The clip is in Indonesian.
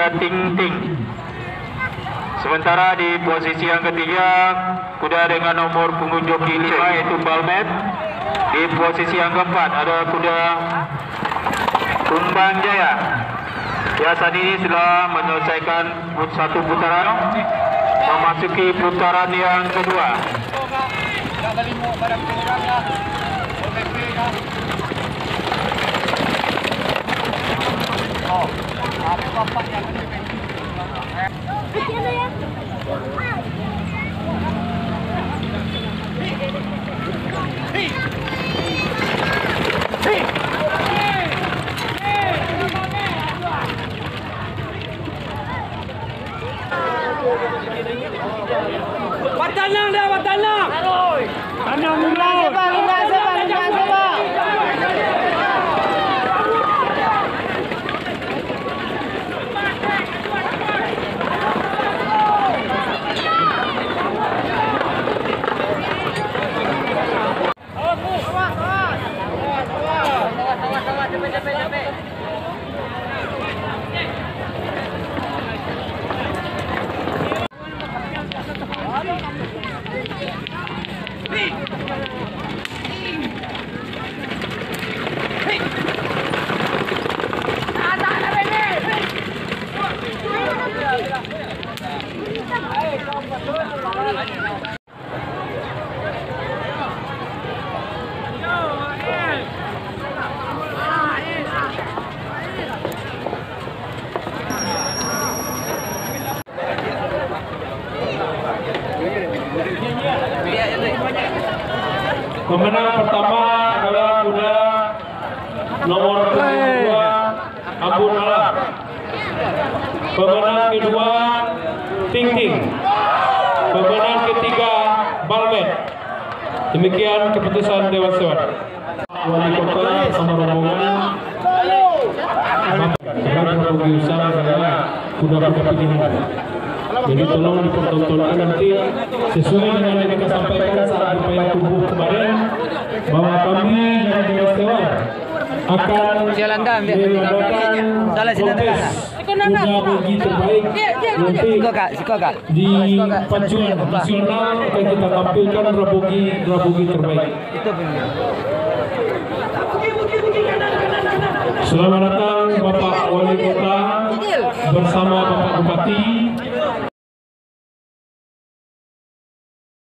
kuda Ting Ting. Sementara di posisi yang ketiga kuda dengan nomor punggung joki 5 yaitu Balmet. Di posisi yang keempat ada kuda Tumbang Jaya. Ya, saat ini sudah menyelesaikan satu putaran, memasuki putaran yang kedua. Tanang dah, tanang. Tanang mula. Pemenang pertama adalah kuda nomor 2 Abu Nala. Pemenang kedua Ting Ting. Pemenang ketiga Balmet. Demikian keputusan Dewan Sewan. Wali Kota sama rombongan akan berusaha usaha adalah kuda-kuda pilihan. Jadi tolong dipertontonkan nanti sesuai dengan yang kita sampaikan saat upaya tubuh kemarin, bahwa kami dari Dewan Sewan akan mengadakan kontes kuda bagi terbaik nanti di pacuan nasional akan kita tampilkan rabogi terbaik. Selamat datang Bapak Wali Kota bersama Bapak Bupati